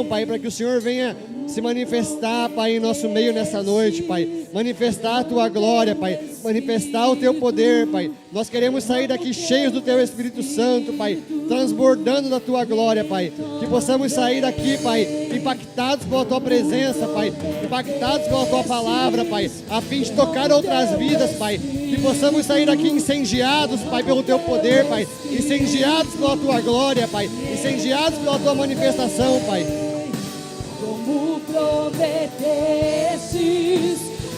Pai, para que o Senhor venha se manifestar, Pai, em nosso meio nessa noite, Pai. Manifestar a Tua glória, Pai. Manifestar o Teu poder, Pai. Nós queremos sair daqui cheios do Teu Espírito Santo, Pai. Transbordando da Tua glória, Pai. Que possamos sair daqui, Pai, impactados pela Tua presença, Pai. Impactados pela Tua palavra, Pai. A fim de tocar outras vidas, Pai. Que possamos sair daqui incendiados, Pai, pelo Teu poder, Pai. Incendiados pela Tua glória, Pai. Incendiados pela Tua manifestação, Pai. Como prometestes,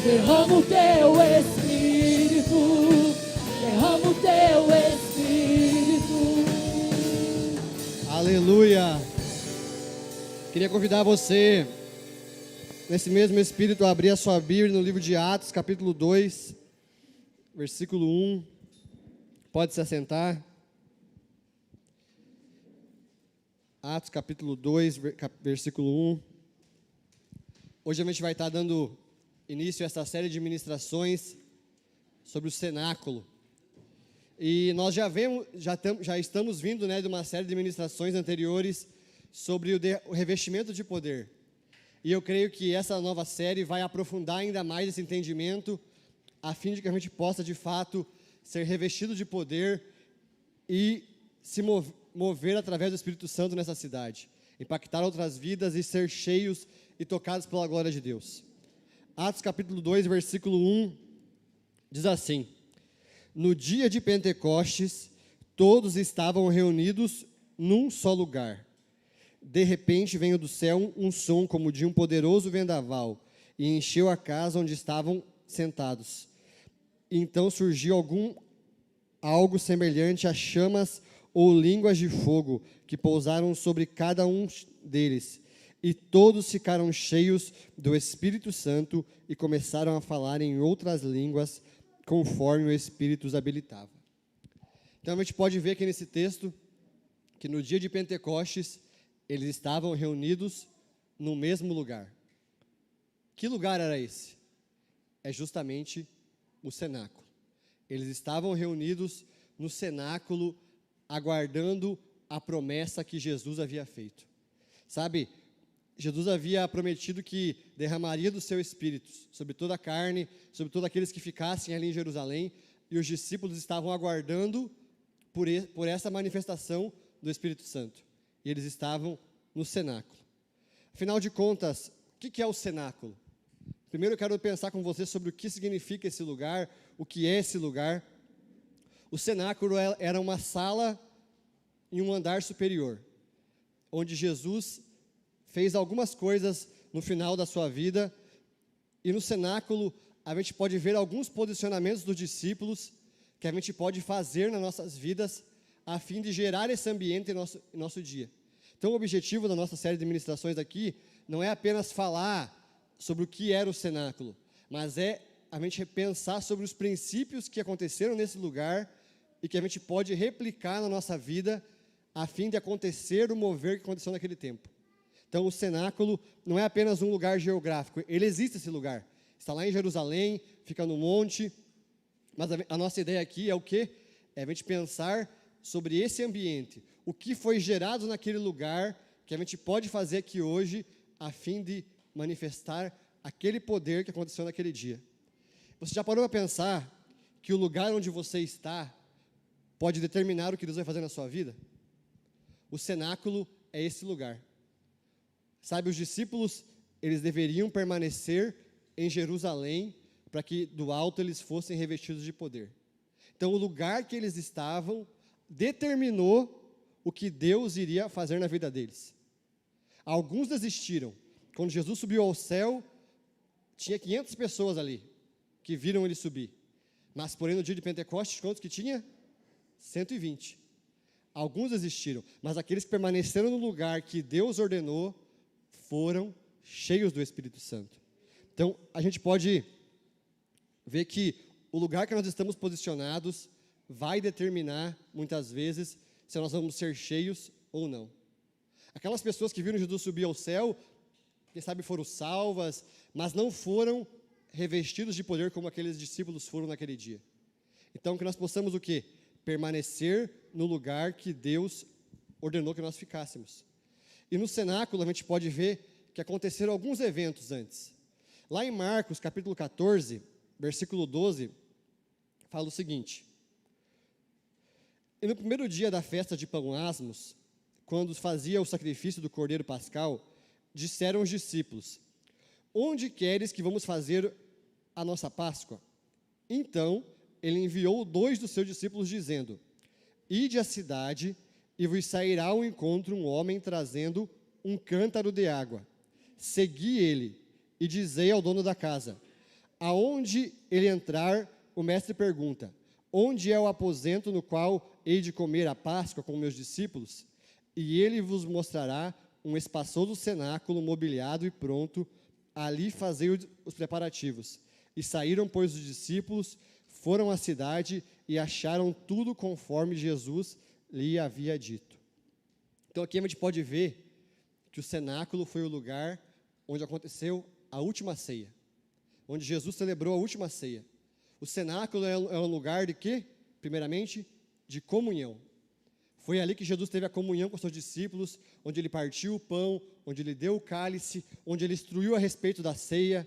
derrama o Teu Espírito, derrama o Teu Espírito. Aleluia. Queria convidar você, nesse mesmo Espírito, a abrir a sua Bíblia no livro de Atos, capítulo 2, versículo 1. Pode se assentar. Atos, capítulo 2, versículo 1. Hoje a gente vai estar dando início a essa série de ministrações sobre o cenáculo. E nós já estamos vindo, de uma série de ministrações anteriores sobre o revestimento de poder. E eu creio que essa nova série vai aprofundar ainda mais esse entendimento, a fim de que a gente possa, de fato, ser revestido de poder e se mover através do Espírito Santo nessa cidade. Impactar outras vidas e ser cheios e tocados pela glória de Deus. Atos capítulo 2, versículo 1, diz assim: No dia de Pentecostes, todos estavam reunidos num só lugar. De repente veio do céu um som como de um poderoso vendaval e encheu a casa onde estavam sentados. Então surgiu algo semelhante a chamas ou línguas de fogo que pousaram sobre cada um deles. E todos ficaram cheios do Espírito Santo e começaram a falar em outras línguas, conforme o Espírito os habilitava. Então a gente pode ver aqui nesse texto que no dia de Pentecostes eles estavam reunidos no mesmo lugar. Que lugar era esse? É justamente o cenáculo. Eles estavam reunidos no cenáculo, aguardando a promessa que Jesus havia feito. Sabe, Jesus havia prometido que derramaria do seu Espírito sobre toda a carne, sobre todos aqueles que ficassem ali em Jerusalém, e os discípulos estavam aguardando por essa manifestação do Espírito Santo. E eles estavam no cenáculo. Afinal de contas, o que é o cenáculo? Primeiro eu quero pensar com você sobre o que significa esse lugar, o que é esse lugar. O cenáculo era uma sala em um andar superior, onde Jesus fez algumas coisas no final da sua vida, e no cenáculo a gente pode ver alguns posicionamentos dos discípulos que a gente pode fazer nas nossas vidas a fim de gerar esse ambiente em nosso dia. Então o objetivo da nossa série de ministrações aqui não é apenas falar sobre o que era o cenáculo, mas é a gente pensar sobre os princípios que aconteceram nesse lugar e que a gente pode replicar na nossa vida a fim de acontecer o mover que aconteceu naquele tempo. Então o cenáculo não é apenas um lugar geográfico, ele existe esse lugar. Está lá em Jerusalém, fica no monte, mas a nossa ideia aqui é o quê? É a gente pensar sobre esse ambiente, o que foi gerado naquele lugar, que a gente pode fazer aqui hoje, a fim de manifestar aquele poder que aconteceu naquele dia. Você já parou para pensar que o lugar onde você está pode determinar o que Deus vai fazer na sua vida? O cenáculo é esse lugar. Sabe, os discípulos, eles deveriam permanecer em Jerusalém para que do alto eles fossem revestidos de poder. Então, o lugar que eles estavam determinou o que Deus iria fazer na vida deles. Alguns desistiram. Quando Jesus subiu ao céu, tinha 500 pessoas ali que viram ele subir. Mas, porém, no dia de Pentecostes, quantos que tinha? 120. Alguns desistiram, mas aqueles que permaneceram no lugar que Deus ordenou foram cheios do Espírito Santo. Então, a gente pode ver que o lugar que nós estamos posicionados vai determinar, muitas vezes, se nós vamos ser cheios ou não. Aquelas pessoas que viram Jesus subir ao céu, quem sabe foram salvas, mas não foram revestidos de poder como aqueles discípulos foram naquele dia. Então, que nós possamos o quê? Permanecer no lugar que Deus ordenou que nós ficássemos. E no cenáculo a gente pode ver que aconteceram alguns eventos antes. Lá em Marcos, capítulo 14, versículo 12, fala o seguinte: E no primeiro dia da festa de Pão Asmos, quando fazia o sacrifício do Cordeiro Pascal, disseram os discípulos: Onde queres que vamos fazer a nossa Páscoa? Então ele enviou 2 dos seus discípulos, dizendo: Ide à cidade, e vos sairá ao encontro um homem trazendo um cântaro de água. Segui ele, e dizei ao dono da casa: Aonde ele entrar, o mestre pergunta: Onde é o aposento no qual hei de comer a Páscoa com meus discípulos? E ele vos mostrará um espaçoso cenáculo mobiliado e pronto, ali fazei os preparativos. E saíram, pois, os discípulos, foram à cidade e acharam tudo conforme Jesus lhe havia dito. Então aqui a gente pode ver que o cenáculo foi o lugar onde aconteceu a última ceia, onde Jesus celebrou a última ceia. O cenáculo é um lugar de quê? Primeiramente, de comunhão. Foi ali que Jesus teve a comunhão com os seus discípulos, onde ele partiu o pão, onde ele deu o cálice, onde ele instruiu a respeito da ceia,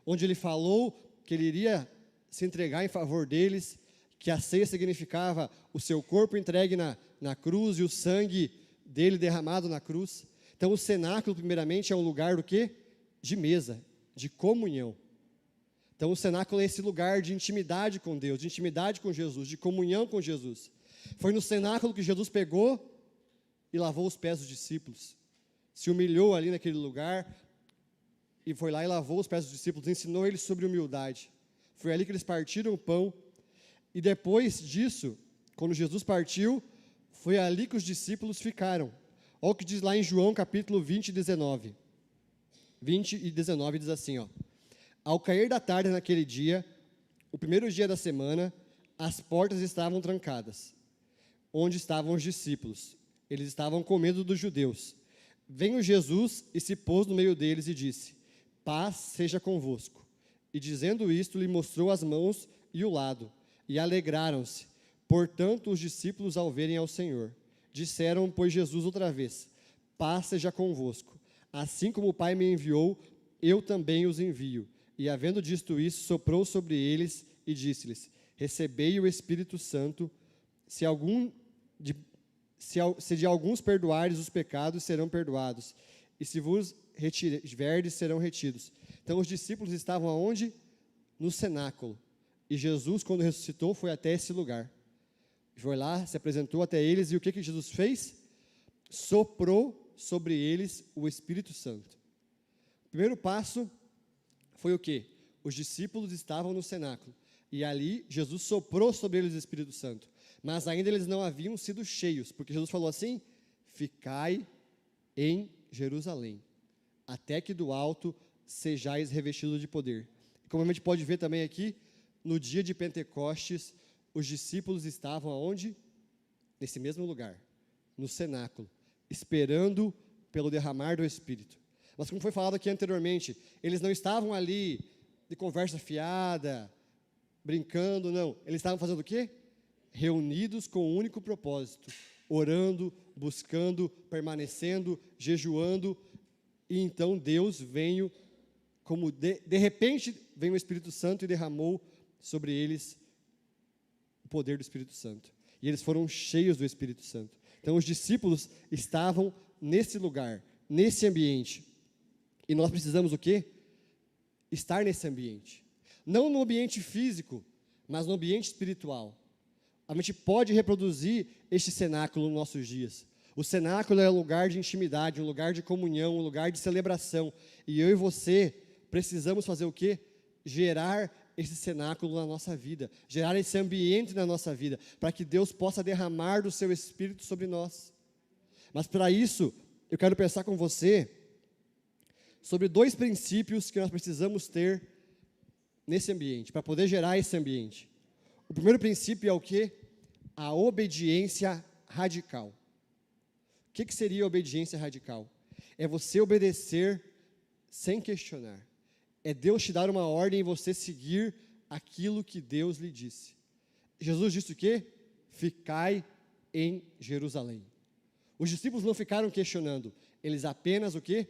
onde ele falou que ele iria se entregar em favor deles, que a ceia significava o seu corpo entregue na cruz e o sangue dele derramado na cruz. Então o cenáculo, primeiramente, é um lugar do quê? De mesa, de comunhão. Então o cenáculo é esse lugar de intimidade com Deus, de intimidade com Jesus, de comunhão com Jesus. Foi no cenáculo que Jesus pegou e lavou os pés dos discípulos. Se humilhou ali naquele lugar e foi lá e lavou os pés dos discípulos, ensinou eles sobre humildade. Foi ali que eles partiram o pão. E depois disso, quando Jesus partiu, foi ali que os discípulos ficaram. Olha o que diz lá em João capítulo 20 e 19. 20 e 19 diz assim, ó: Ao cair da tarde naquele dia, o primeiro dia da semana, as portas estavam trancadas, onde estavam os discípulos. Eles estavam com medo dos judeus. Veio Jesus e se pôs no meio deles e disse: Paz seja convosco. E dizendo isto, lhe mostrou as mãos e o lado. E alegraram-se. Portanto, os discípulos, ao verem ao Senhor, disseram, pois, Jesus outra vez: Paz seja convosco. Assim como o Pai me enviou, eu também os envio. E havendo dito isso, soprou sobre eles e disse-lhes: Recebei o Espírito Santo. Se de alguns perdoares os pecados, serão perdoados. E se vos retiverdes, serão retidos. Então os discípulos estavam aonde? No cenáculo. E Jesus, quando ressuscitou, foi até esse lugar. Foi lá, se apresentou até eles, e o que Jesus fez? Soprou sobre eles o Espírito Santo. O primeiro passo foi o quê? Os discípulos estavam no cenáculo, e ali Jesus soprou sobre eles o Espírito Santo. Mas ainda eles não haviam sido cheios, porque Jesus falou assim: Ficai em Jerusalém, até que do alto sejais revestidos de poder. Como a gente pode ver também aqui, no dia de Pentecostes, os discípulos estavam aonde? Nesse mesmo lugar, no cenáculo, esperando pelo derramar do Espírito. Mas como foi falado aqui anteriormente, eles não estavam ali de conversa fiada, brincando, não. Eles estavam fazendo o quê? Reunidos com um único propósito, orando, buscando, permanecendo, jejuando. E então Deus veio, como de repente veio o Espírito Santo e derramou sobre eles o poder do Espírito Santo. E eles foram cheios do Espírito Santo. Então os discípulos estavam nesse lugar, nesse ambiente. E nós precisamos o quê? Estar nesse ambiente. Não no ambiente físico, mas no ambiente espiritual. A gente pode reproduzir este cenáculo nos nossos dias. O cenáculo é um lugar de intimidade, um lugar de comunhão, um lugar de celebração. E eu e você precisamos fazer o quê? Gerar esse cenáculo na nossa vida, gerar esse ambiente na nossa vida, para que Deus possa derramar do seu Espírito sobre nós. Mas para isso, eu quero pensar com você sobre 2 princípios que nós precisamos ter nesse ambiente, para poder gerar esse ambiente. O primeiro princípio é o quê? A obediência radical. O que seria a obediência radical? É você obedecer sem questionar. É Deus te dar uma ordem e você seguir aquilo que Deus lhe disse. Jesus disse o quê? Ficai em Jerusalém. Os discípulos não ficaram questionando, Eles apenas o quê?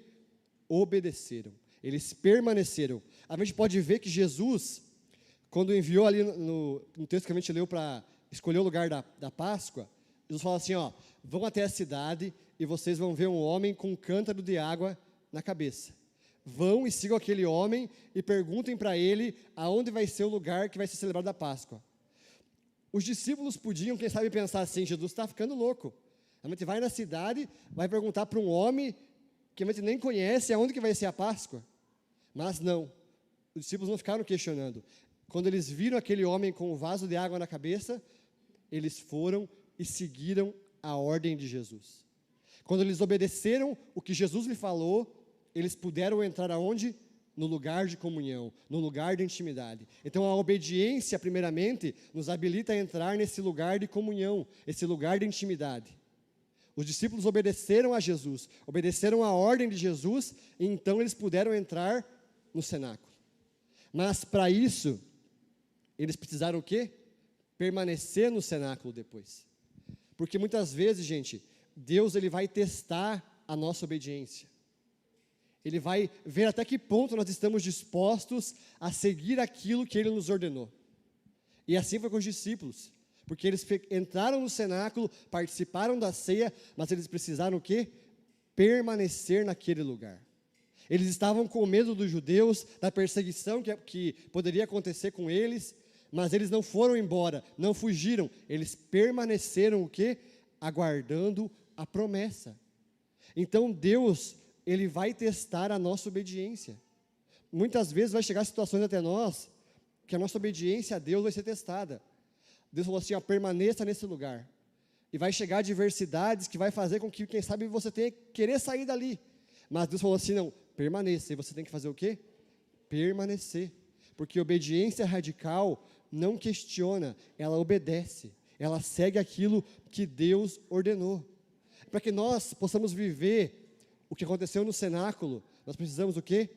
Obedeceram. Eles permaneceram. A gente pode ver que Jesus, quando enviou ali no texto que a gente leu para escolher o lugar da Páscoa, Jesus fala assim, ó, vão até a cidade e vocês vão ver um homem com um cântaro de água na cabeça. Vão e sigam aquele homem e perguntem para ele aonde vai ser o lugar que vai ser celebrado a Páscoa. Os discípulos podiam, quem sabe, pensar assim, Jesus está ficando louco. A gente vai na cidade, vai perguntar para um homem que a gente nem conhece aonde que vai ser a Páscoa. Mas não, os discípulos não ficaram questionando. Quando eles viram aquele homem com um vaso de água na cabeça, eles foram e seguiram a ordem de Jesus. Quando eles obedeceram o que Jesus lhe falou, eles puderam entrar aonde? No lugar de comunhão, no lugar de intimidade. Então a obediência, primeiramente, nos habilita a entrar nesse lugar de comunhão, esse lugar de intimidade. Os discípulos obedeceram a Jesus, obedeceram a ordem de Jesus, e então eles puderam entrar no cenáculo. Mas para isso, eles precisaram o quê? Permanecer no cenáculo depois. Porque muitas vezes, gente, Deus ele vai testar a nossa obediência. Ele vai ver até que ponto nós estamos dispostos a seguir aquilo que Ele nos ordenou. E assim foi com os discípulos. Porque eles entraram no cenáculo, participaram da ceia, mas eles precisaram o quê? Permanecer naquele lugar. Eles estavam com medo dos judeus, da perseguição que poderia acontecer com eles, mas eles não foram embora, não fugiram. Eles permaneceram o quê? Aguardando a promessa. Então Deus, Ele vai testar a nossa obediência. Muitas vezes vai chegar situações até nós, que a nossa obediência a Deus vai ser testada. Deus falou assim, ó, permaneça nesse lugar. E vai chegar adversidades que vai fazer com que, quem sabe, você tenha que querer sair dali. Mas Deus falou assim, não, permaneça. E você tem que fazer o quê? Permanecer. Porque obediência radical não questiona, ela obedece. Ela segue aquilo que Deus ordenou. Para que nós possamos viver o que aconteceu no cenáculo, nós precisamos o quê?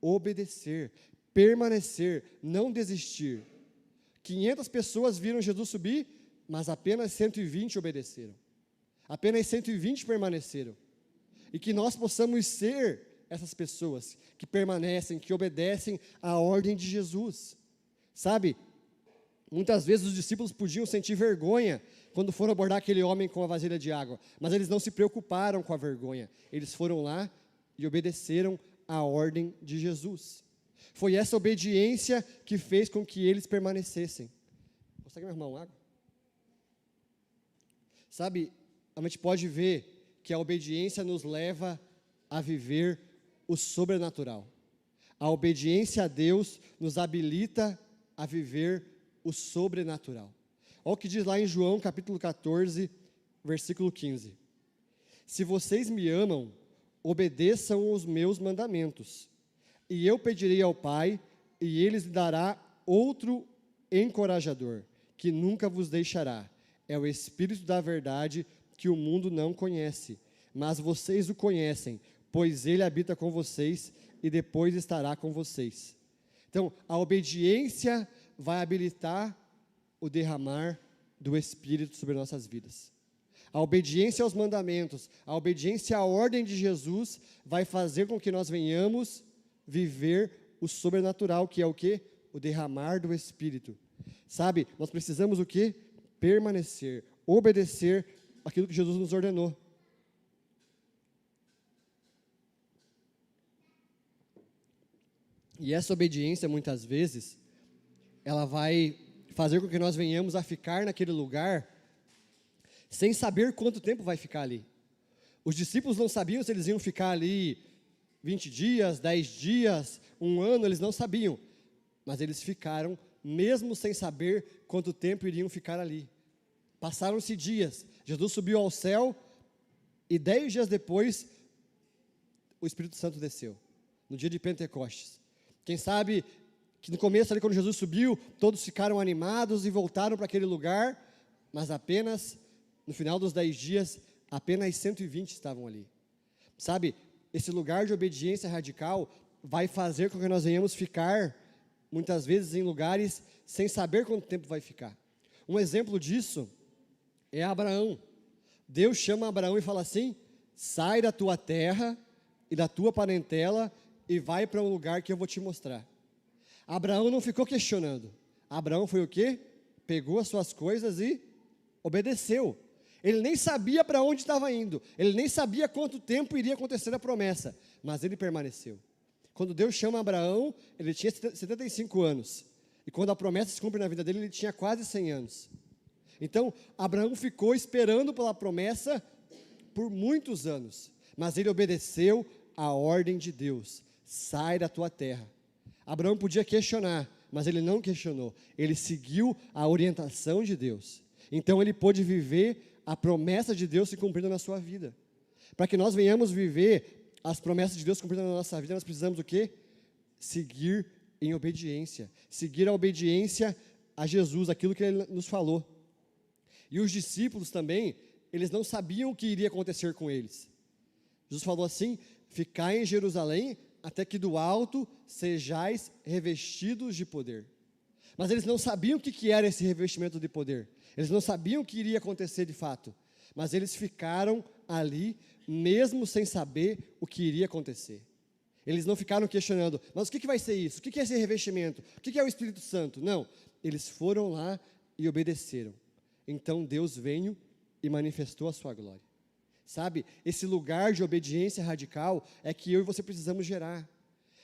Obedecer, permanecer, não desistir. 500 pessoas viram Jesus subir, mas apenas 120 obedeceram. Apenas 120 permaneceram. E que nós possamos ser essas pessoas que permanecem, que obedecem à ordem de Jesus. Sabe, muitas vezes os discípulos podiam sentir vergonha quando foram abordar aquele homem com a vasilha de água, mas eles não se preocuparam com a vergonha. Eles foram lá e obedeceram à ordem de Jesus. Foi essa obediência que fez com que eles permanecessem. Consegue me arrumar uma água? Sabe, a gente pode ver que a obediência nos leva a viver o sobrenatural. A obediência a Deus nos habilita a viver o sobrenatural. Olha o que diz lá em João capítulo 14, versículo 15. Se vocês me amam, obedeçam os meus mandamentos. E eu pedirei ao Pai, e Ele lhes dará outro encorajador, que nunca vos deixará. É o Espírito da verdade que o mundo não conhece, mas vocês o conhecem, pois Ele habita com vocês e depois estará com vocês. Então, a obediência vai habilitar o derramar do Espírito sobre nossas vidas. A obediência aos mandamentos, a obediência à ordem de Jesus vai fazer com que nós venhamos viver o sobrenatural, que é o quê? O derramar do Espírito. Sabe, nós precisamos o quê? Permanecer, obedecer aquilo que Jesus nos ordenou. E essa obediência, muitas vezes, ela vai fazer com que nós venhamos a ficar naquele lugar sem saber quanto tempo vai ficar ali. Os discípulos não sabiam se eles iam ficar ali 20 dias, 10 dias, 1 ano, eles não sabiam. Mas eles ficaram, mesmo sem saber quanto tempo iriam ficar ali. Passaram-se dias, Jesus subiu ao céu e 10 dias depois, o Espírito Santo desceu, no dia de Pentecostes. Quem sabe que no começo ali, quando Jesus subiu, todos ficaram animados e voltaram para aquele lugar, mas apenas, no final dos 10 dias, apenas 120 estavam ali. Sabe, esse lugar de obediência radical vai fazer com que nós venhamos ficar, muitas vezes, em lugares sem saber quanto tempo vai ficar. Um exemplo disso é Abraão. Deus chama Abraão e fala assim, sai da tua terra e da tua parentela e vai para um lugar que eu vou te mostrar. Abraão não ficou questionando. Abraão foi o quê? Pegou as suas coisas e obedeceu. Ele nem sabia para onde estava indo. Ele nem sabia quanto tempo iria acontecer a promessa. Mas ele permaneceu. Quando Deus chama Abraão, ele tinha 75 anos. E quando a promessa se cumpre na vida dele, ele tinha quase 100 anos. Então, Abraão ficou esperando pela promessa por muitos anos. Mas ele obedeceu a ordem de Deus. Sai da tua terra. Abraão podia questionar, mas ele não questionou. Ele seguiu a orientação de Deus. Então, ele pôde viver a promessa de Deus se cumprindo na sua vida. Para que nós venhamos viver as promessas de Deus cumpridas na nossa vida, nós precisamos o quê? Seguir em obediência. Seguir a obediência a Jesus, aquilo que Ele nos falou. E os discípulos também, eles não sabiam o que iria acontecer com eles. Jesus falou assim: ficai em Jerusalém, até que do alto sejais revestidos de poder. Mas eles não sabiam o que era esse revestimento de poder. Eles não sabiam o que iria acontecer de fato. Mas eles ficaram ali, mesmo sem saber o que iria acontecer. Eles não ficaram questionando, mas o que vai ser isso? O que é esse revestimento? O que é o Espírito Santo? Não, eles foram lá e obedeceram. Então Deus veio e manifestou a sua glória. Sabe, esse lugar de obediência radical é que eu e você precisamos gerar.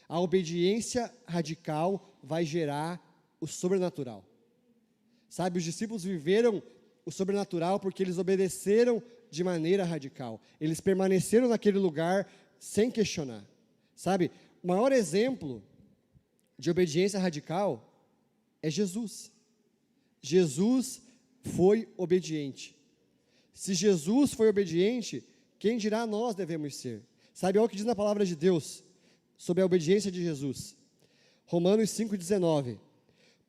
A obediência radical vai gerar o sobrenatural. Sabe, os discípulos viveram o sobrenatural porque eles obedeceram de maneira radical. Eles permaneceram naquele lugar sem questionar. Sabe, o maior exemplo de obediência radical é Jesus. Jesus foi obediente. Se Jesus foi obediente, quem dirá nós devemos ser? Sabe, olha o que diz na palavra de Deus sobre a obediência de Jesus. Romanos 5,19.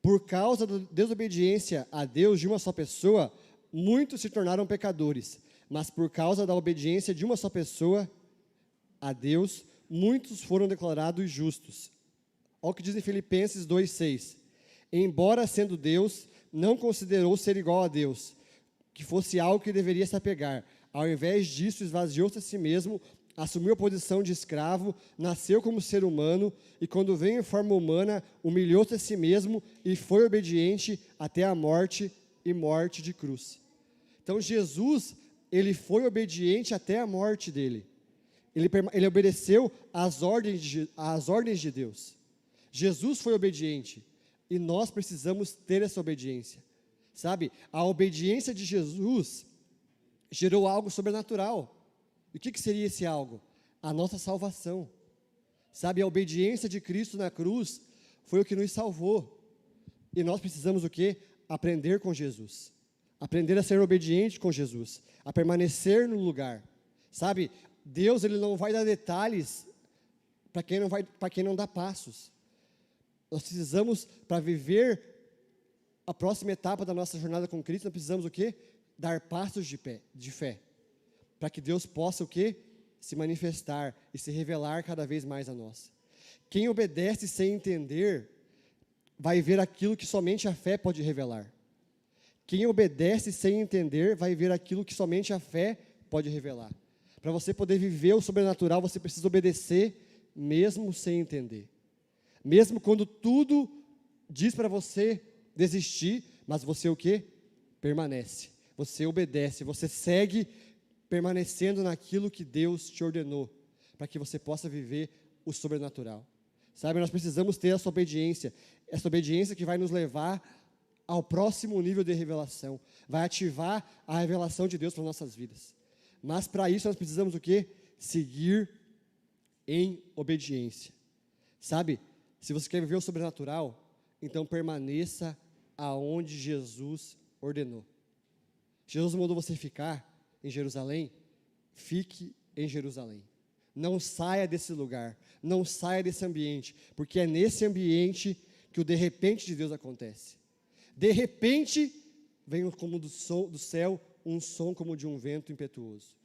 Por causa da desobediência a Deus de uma só pessoa, muitos se tornaram pecadores. Mas por causa da obediência de uma só pessoa a Deus, muitos foram declarados justos. Olha o que diz em Filipenses 2,6. Embora sendo Deus, não considerou ser igual a Deus, que fosse algo que deveria se apegar. Ao invés disso, esvaziou-se a si mesmo, assumiu a posição de escravo, nasceu como ser humano, e quando veio em forma humana, humilhou-se a si mesmo e foi obediente até a morte e morte de cruz. Então Jesus, ele foi obediente até a morte dele. Ele obedeceu às ordens de Deus. Jesus foi obediente e nós precisamos ter essa obediência. Sabe, a obediência de Jesus gerou algo sobrenatural. E o que seria esse algo? A nossa salvação. Sabe, a obediência de Cristo na cruz foi o que nos salvou. E nós precisamos o quê? Aprender com Jesus. Aprender a ser obediente com Jesus. A permanecer no lugar. Sabe, Deus, Ele não vai dar detalhes para quem não dá passos. Nós precisamos, para viver a próxima etapa da nossa jornada com Cristo, nós precisamos o quê? Dar passos de fé. Para que Deus possa o quê? Se manifestar e se revelar cada vez mais a nós. Quem obedece sem entender, vai ver aquilo que somente a fé pode revelar. Quem obedece sem entender, vai ver aquilo que somente a fé pode revelar. Para você poder viver o sobrenatural, você precisa obedecer, mesmo sem entender. Mesmo quando tudo diz para você desistir, mas você o quê? Permanece. Você obedece, você segue permanecendo naquilo que Deus te ordenou, para que você possa viver o sobrenatural. Sabe, nós precisamos ter essa obediência que vai nos levar ao próximo nível de revelação, vai ativar a revelação de Deus para nossas vidas. Mas para isso nós precisamos o quê? Seguir em obediência. Sabe, se você quer viver o sobrenatural, então permaneça aonde Jesus ordenou. Jesus mandou você ficar em Jerusalém, fique em Jerusalém. Não saia desse lugar, não saia desse ambiente, porque é nesse ambiente que o de repente de Deus acontece. De repente, vem como do céu um som como de um vento impetuoso.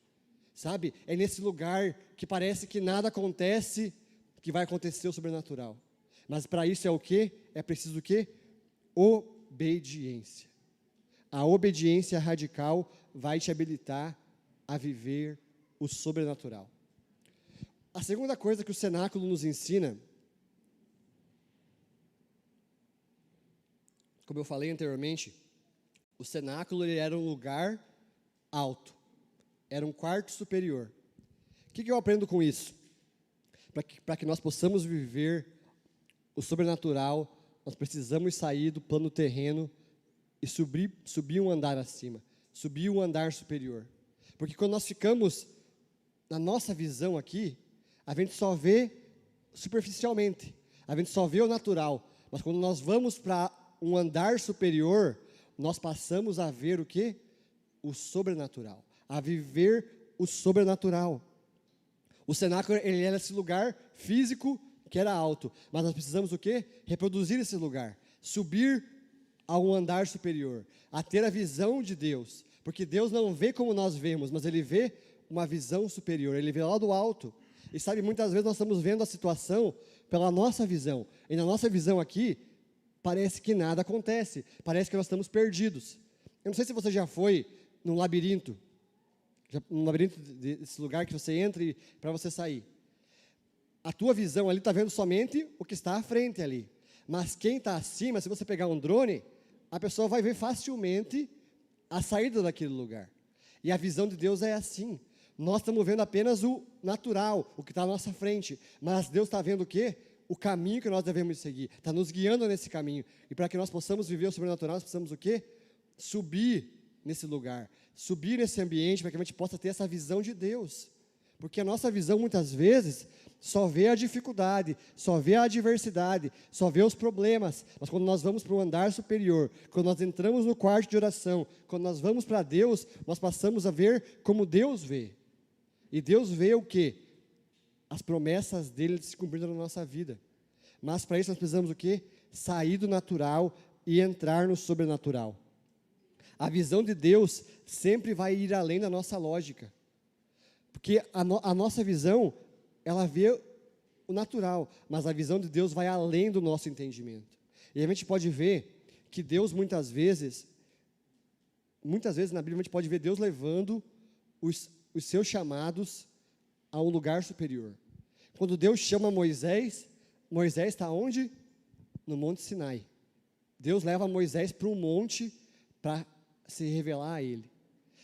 Sabe, é nesse lugar que parece que nada acontece, que vai acontecer o sobrenatural. Mas para isso é o quê? É preciso o quê? Obediência. A obediência radical vai te habilitar a viver o sobrenatural. A segunda coisa que o cenáculo nos ensina, como eu falei anteriormente, o cenáculo ele era um lugar alto, era um quarto superior. O que eu aprendo com isso? Para que nós possamos viver o sobrenatural, nós precisamos sair do plano terreno e subir um andar acima, subir um andar superior. Porque quando nós ficamos na nossa visão aqui, a gente só vê superficialmente, a gente só vê o natural. Mas quando nós vamos para um andar superior, nós passamos a ver o quê? O sobrenatural, a viver o sobrenatural. O cenáculo, ele era esse lugar físico que era alto, mas nós precisamos o quê? Reproduzir esse lugar, subir a um andar superior, a ter a visão de Deus, porque Deus não vê como nós vemos, mas Ele vê uma visão superior, Ele vê lá do alto. E sabe, muitas vezes nós estamos vendo a situação pela nossa visão, e na nossa visão aqui, parece que nada acontece, parece que nós estamos perdidos. Eu não sei se você já foi num labirinto desse lugar que você entra para você sair. A tua visão ali está vendo somente o que está à frente ali, mas quem está acima, se você pegar um drone, a pessoa vai ver facilmente a saída daquele lugar. E a visão de Deus é assim. Nós estamos vendo apenas o natural, o que está à nossa frente, mas Deus está vendo o quê? O caminho que nós devemos seguir, está nos guiando nesse caminho. E para que nós possamos viver o sobrenatural, nós precisamos o quê? Subir nesse lugar, subir nesse ambiente, para que a gente possa ter essa visão de Deus. Porque a nossa visão, muitas vezes, só vê a dificuldade, só vê a adversidade, só vê os problemas. Mas quando nós vamos para um andar superior, quando nós entramos no quarto de oração, quando nós vamos para Deus, nós passamos a ver como Deus vê. E Deus vê o quê? As promessas dele se cumprindo na nossa vida. Mas para isso nós precisamos o quê? Sair do natural e entrar no sobrenatural. A visão de Deus sempre vai ir além da nossa lógica. Porque a nossa visão, ela vê o natural, mas a visão de Deus vai além do nosso entendimento. E a gente pode ver que Deus muitas vezes na Bíblia a gente pode ver Deus levando os seus chamados a um lugar superior. Quando Deus chama Moisés, Moisés está onde? No Monte Sinai. Deus leva Moisés para um monte para se revelar a ele.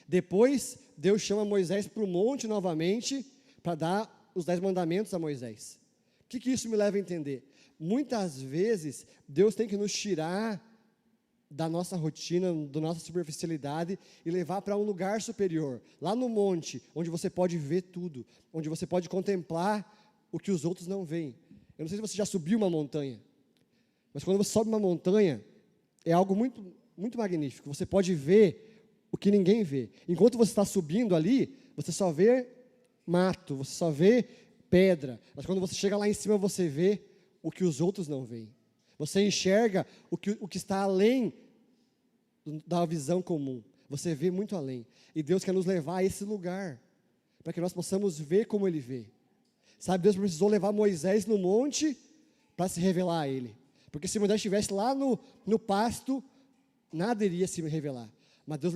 Depois, Deus chama Moisés para o monte novamente para dar os 10 mandamentos a Moisés. O que isso me leva a entender? Muitas vezes, Deus tem que nos tirar da nossa rotina, da nossa superficialidade e levar para um lugar superior, lá no monte, onde você pode ver tudo, onde você pode contemplar o que os outros não veem. Eu não sei se você já subiu uma montanha, mas quando você sobe uma montanha, é algo muito, muito magnífico. Você pode ver o que ninguém vê. Enquanto você está subindo ali, você só vê mato, você só vê pedra, mas quando você chega lá em cima, você vê o que os outros não veem. Você enxerga o que está além da visão comum. Você vê muito além. E Deus quer nos levar a esse lugar, para que nós possamos ver como Ele vê. Sabe, Deus precisou levar Moisés no monte para se revelar a Ele. Porque se Moisés estivesse lá no pasto, nada iria se revelar. Mas Deus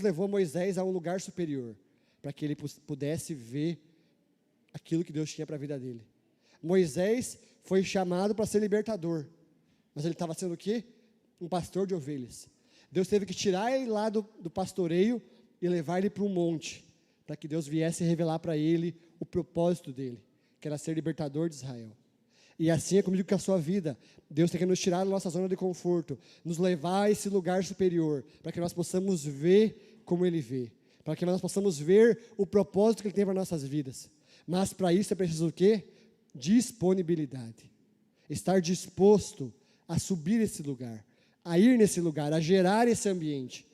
levou Moisés a um lugar superior, para que ele pudesse ver aquilo que Deus tinha para a vida dele. Moisés foi chamado para ser libertador, mas ele estava sendo o quê? Um pastor de ovelhas. Deus teve que tirar ele lá do pastoreio e levar ele para um monte, para que Deus viesse revelar para ele o propósito dele, que era ser libertador de Israel. E assim é comigo com a sua vida. Deus tem que nos tirar da nossa zona de conforto, nos levar a esse lugar superior, para que nós possamos ver como Ele vê, para que nós possamos ver o propósito que Ele tem para nossas vidas. Mas para isso é preciso o quê? Disponibilidade. Estar disposto a subir esse lugar, a ir nesse lugar, a gerar esse ambiente.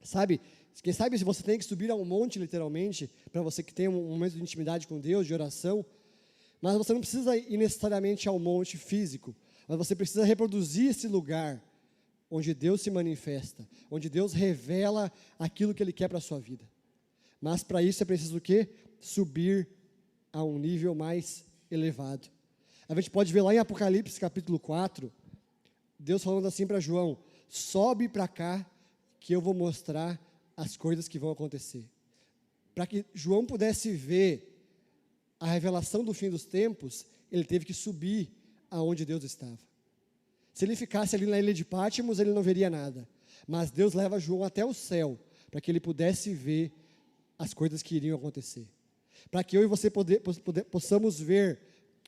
Sabe, quem sabe se você tem que subir a um monte, literalmente, para você que tem um momento de intimidade com Deus, de oração, mas você não precisa ir necessariamente ao monte físico, mas você precisa reproduzir esse lugar onde Deus se manifesta, onde Deus revela aquilo que Ele quer para a sua vida. Mas para isso é preciso o quê? Subir a um nível mais elevado. A gente pode ver lá em Apocalipse capítulo 4, Deus falando assim para João: sobe para cá que eu vou mostrar as coisas que vão acontecer. Para que João pudesse ver a revelação do fim dos tempos, ele teve que subir aonde Deus estava. Se ele ficasse ali na ilha de Pátimos, ele não veria nada. Mas Deus leva João até o céu, para que ele pudesse ver as coisas que iriam acontecer. Para que eu e você possamos ver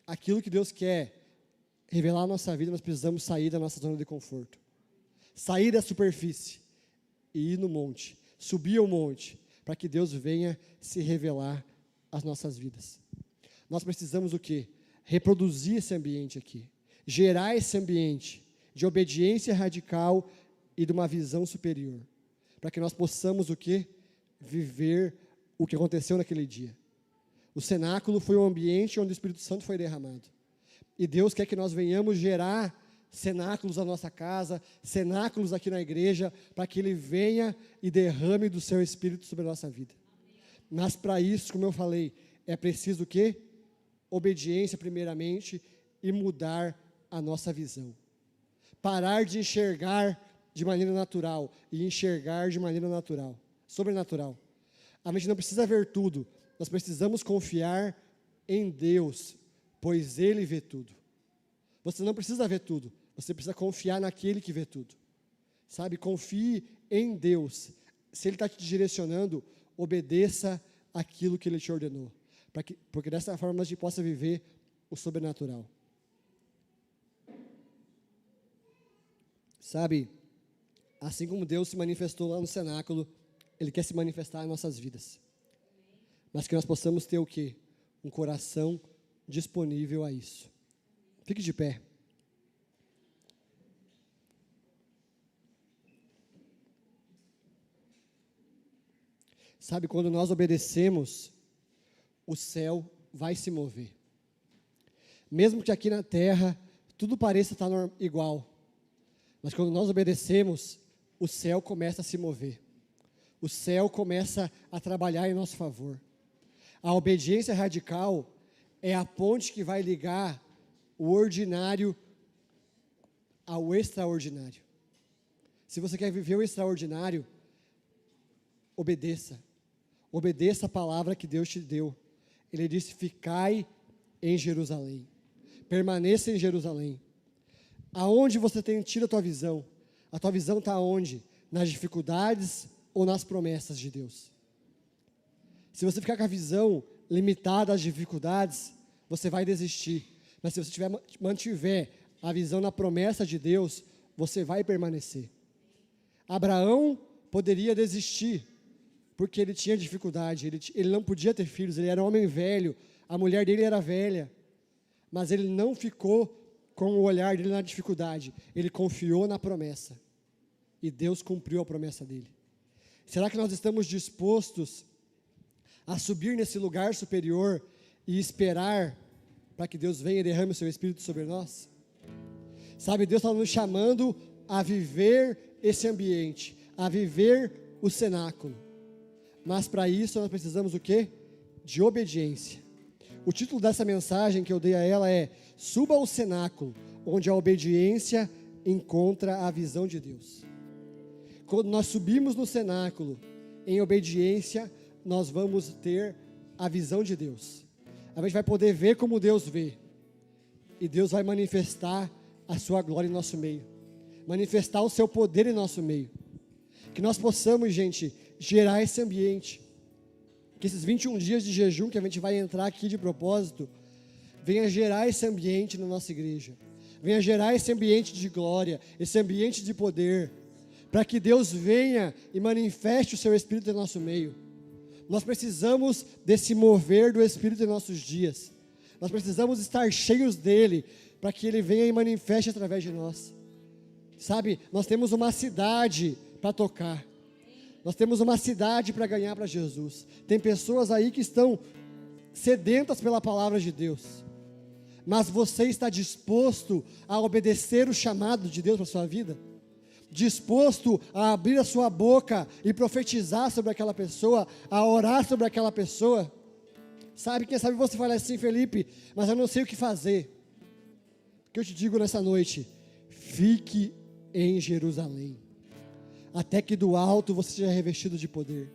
aquilo que Deus quer revelar na nossa vida, nós precisamos sair da nossa zona de conforto. Sair da superfície e ir no monte, subir ao monte, para que Deus venha se revelar às nossas vidas. Nós precisamos o quê? Reproduzir esse ambiente aqui, gerar esse ambiente de obediência radical e de uma visão superior, para que nós possamos o quê? Viver o que aconteceu naquele dia. O cenáculo foi um ambiente onde o Espírito Santo foi derramado. E Deus quer que nós venhamos gerar cenáculos na nossa casa, cenáculos aqui na igreja, para que Ele venha e derrame do seu Espírito sobre a nossa vida. Mas para isso, como eu falei, é preciso o quê? Obediência primeiramente e mudar a nossa visão. Parar de enxergar de maneira natural e enxergar de maneira natural, sobrenatural. A gente não precisa ver tudo, nós precisamos confiar em Deus, pois Ele vê tudo. Você não precisa ver tudo, você precisa confiar naquele que vê tudo. Sabe, confie em Deus. Se Ele está te direcionando, obedeça aquilo que Ele te ordenou, porque dessa forma a gente possa viver o sobrenatural. Sabe, assim como Deus se manifestou lá no cenáculo, Ele quer se manifestar em nossas vidas. Mas que nós possamos ter o quê? Um coração disponível a isso. Fique de pé. Sabe, quando nós obedecemos, o céu vai se mover. Mesmo que aqui na terra tudo pareça estar igual, mas quando nós obedecemos, o céu começa a se mover. O céu começa a trabalhar em nosso favor. A obediência radical é a ponte que vai ligar o ordinário ao extraordinário. Se você quer viver o extraordinário, obedeça. Obedeça a palavra que Deus te deu. Ele disse: ficai em Jerusalém. Permaneça em Jerusalém. Aonde você tem tido a tua visão? A tua visão está onde? Nas dificuldades ou nas promessas de Deus? Se você ficar com a visão limitada às dificuldades, você vai desistir. Mas se você mantiver a visão na promessa de Deus, você vai permanecer. Abraão poderia desistir, porque ele tinha dificuldade, ele não podia ter filhos, ele era um homem velho, a mulher dele era velha, mas ele não ficou com o olhar dele na dificuldade, ele confiou na promessa, e Deus cumpriu a promessa dele. Será que nós estamos dispostos a subir nesse lugar superior e esperar para que Deus venha e derrame o seu Espírito sobre nós? Sabe, Deus está nos chamando a viver esse ambiente, a viver o cenáculo. Mas para isso nós precisamos o quê? De obediência. O título dessa mensagem que eu dei a ela é: suba ao cenáculo, onde a obediência encontra a visão de Deus. Quando nós subimos no cenáculo, em obediência, nós vamos ter a visão de Deus. A gente vai poder ver como Deus vê. E Deus vai manifestar a sua glória em nosso meio. Manifestar o seu poder em nosso meio. Que nós possamos, gente, gerar esse ambiente. Que esses 21 dias de jejum que a gente vai entrar aqui de propósito, venha gerar esse ambiente na nossa igreja. Venha gerar esse ambiente de glória, esse ambiente de poder. Para que Deus venha e manifeste o seu Espírito em nosso meio. Nós precisamos desse mover do Espírito em nossos dias. Nós precisamos estar cheios dele, para que ele venha e manifeste através de nós. Sabe, nós temos uma cidade para tocar. Nós temos uma cidade para ganhar para Jesus. Tem pessoas aí que estão sedentas pela palavra de Deus. Mas você está disposto a obedecer o chamado de Deus para a sua vida? Disposto a abrir a sua boca e profetizar sobre aquela pessoa, a orar sobre aquela pessoa? Sabe, quem sabe você fala assim: Felipe, mas eu não sei o que fazer. O que eu te digo nessa noite: fique em Jerusalém, até que do alto você seja revestido de poder.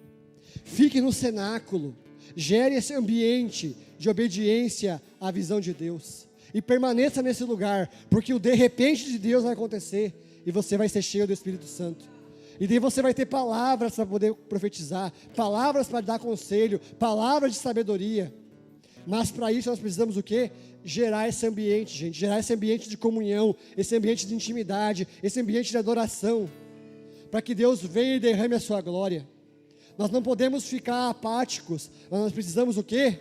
Fique no cenáculo. Gere esse ambiente de obediência à visão de Deus. E permaneça nesse lugar, porque o de repente de Deus vai acontecer. E você vai ser cheio do Espírito Santo. E daí você vai ter palavras para poder profetizar, palavras para dar conselho, palavras de sabedoria. Mas para isso nós precisamos o quê? Gerar esse ambiente, gente. Gerar esse ambiente de comunhão, esse ambiente de intimidade, esse ambiente de adoração. Para que Deus venha e derrame a sua glória. Nós não podemos ficar apáticos, mas nós precisamos o quê?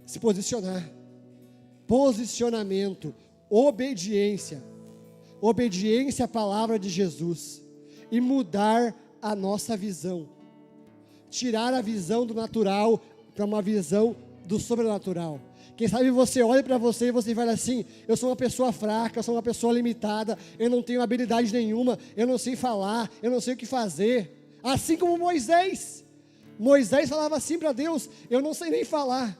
Se posicionar. Posicionamento, obediência. Obediência à palavra de Jesus. E mudar a nossa visão. Tirar a visão do natural para uma visão do sobrenatural. Quem sabe você olha para você e você fala assim: eu sou uma pessoa fraca, eu sou uma pessoa limitada, eu não tenho habilidade nenhuma, eu não sei falar, eu não sei o que fazer. Assim como Moisés. Moisés falava assim para Deus: eu não sei nem falar.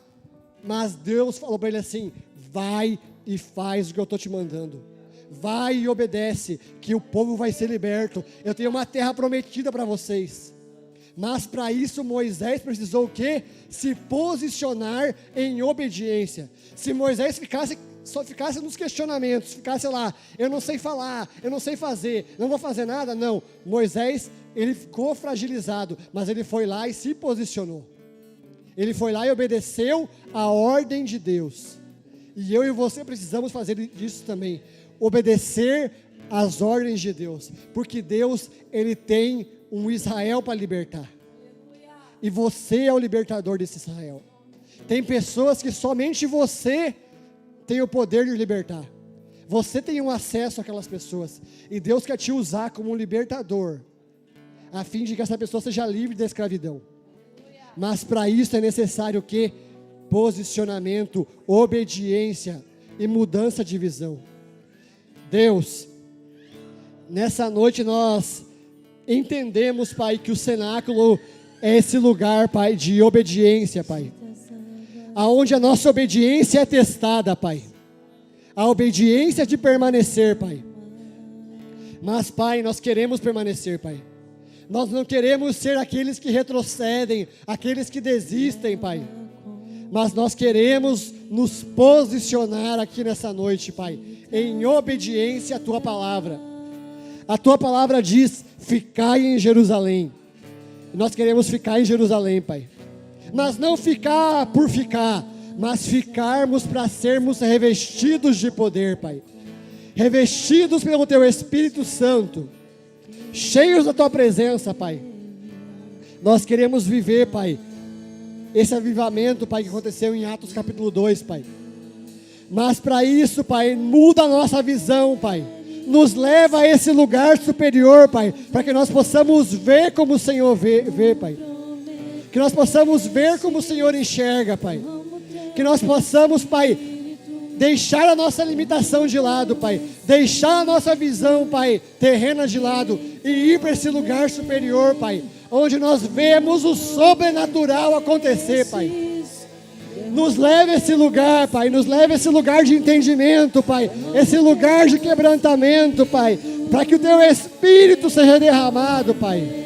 Mas Deus falou para ele assim: vai e faz o que eu estou te mandando. Vai e obedece, que o povo vai ser liberto. Eu tenho uma terra prometida para vocês. Mas para isso Moisés precisou o quê? Se posicionar em obediência. Se Moisés só ficasse nos questionamentos, ficasse lá: eu não sei falar, eu não sei fazer, não vou fazer nada, não. Moisés, ele ficou fragilizado, mas ele foi lá e se posicionou. Ele foi lá e obedeceu a ordem de Deus. E eu e você precisamos fazer isso também. Obedecer às ordens de Deus. Porque Deus, Ele tem um Israel para libertar. E você é o libertador desse Israel. Tem pessoas que somente você tem o poder de libertar. Você tem um acesso àquelas pessoas. E Deus quer te usar como um libertador, a fim de que essa pessoa seja livre da escravidão. Mas para isso é necessário o quê? Posicionamento, obediência e mudança de visão. Deus, nessa noite nós entendemos, Pai, que o cenáculo é esse lugar, Pai, de obediência, Pai. Aonde a nossa obediência é testada, Pai. A obediência de permanecer, Pai. Mas, Pai, nós queremos permanecer, Pai. Nós não queremos ser aqueles que retrocedem, aqueles que desistem, Pai. Mas nós queremos nos posicionar aqui nessa noite, Pai, em obediência à Tua palavra. A Tua palavra diz: ficai em Jerusalém. Nós queremos ficar em Jerusalém, Pai. Mas não ficar por ficar, mas ficarmos para sermos revestidos de poder, Pai. Revestidos pelo Teu Espírito Santo. Cheios da Tua presença, Pai. Nós queremos viver, Pai, esse avivamento, Pai, que aconteceu em Atos capítulo 2, Pai. Mas para isso, Pai, muda a nossa visão, Pai. Nos leva a esse lugar superior, Pai, para que nós possamos ver como o Senhor vê, Pai. Que nós possamos ver como o Senhor enxerga, Pai. Que nós possamos, Pai, deixar a nossa limitação de lado, Pai. Deixar a nossa visão, Pai, terrena de lado e ir para esse lugar superior, Pai, onde nós vemos o sobrenatural acontecer, Pai. Nos leve a esse lugar, Pai. Nos leve a esse lugar de entendimento, Pai. Esse lugar de quebrantamento, Pai. Para que o Teu Espírito seja derramado, Pai.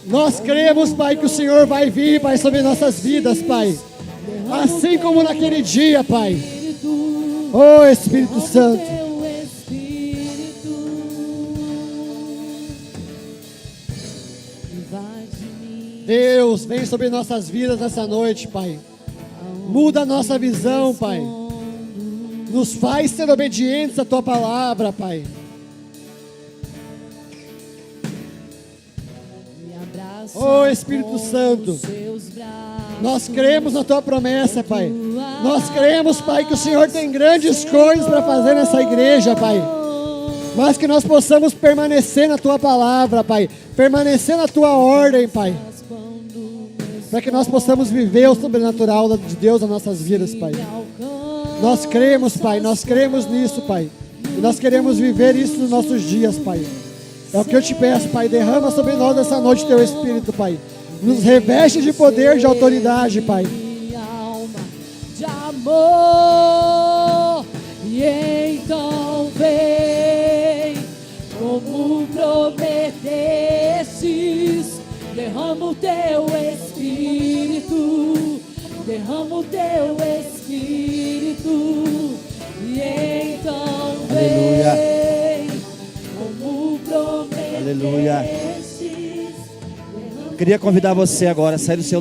Nós cremos, Pai, que o Senhor vai vir, Pai, sobre nossas vidas, Pai. Assim como naquele dia, Pai. Oh, Espírito Santo. Deus, vem sobre nossas vidas nessa noite, Pai. Muda a nossa visão, Pai. Nos faz ser obedientes à Tua palavra, Pai. Oh, Espírito Santo, nós cremos na Tua promessa, Pai. Nós cremos, Pai, que o Senhor tem grandes coisas para fazer nessa igreja, Pai. Mas que nós possamos permanecer na Tua palavra, Pai. Permanecer na Tua ordem, Pai. Para que nós possamos viver o sobrenatural de Deus nas nossas vidas, Pai. Nós cremos, Pai, nós cremos nisso, Pai. E nós queremos viver isso nos nossos dias, Pai. É o que eu te peço, Pai. Derrama sobre nós essa noite Teu Espírito, Pai. Nos reveste de poder, de autoridade, Pai. De amor, e então vem, como prometestes, derrama o teu Espírito, e então Aleluia. vem, como prometestes. Aleluia. Queria convidar você agora a sair do seu lugar.